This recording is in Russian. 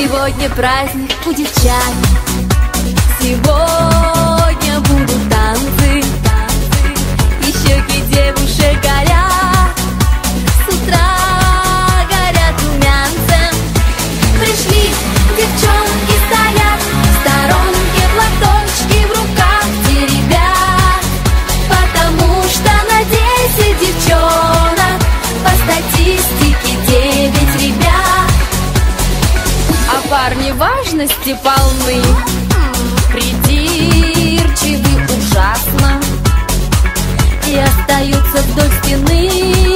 Сегодня праздник у девчат, сегодня будут танцы, и щеки девушек горят, с утра горят румянцем. Пришли девчонки, стоят в сторонке, платочки в руках теребят, потому что на 10 девчонок по статистике 9 ребят. А парни важности полны, придирчивы ужасно, и остаются вдоль стены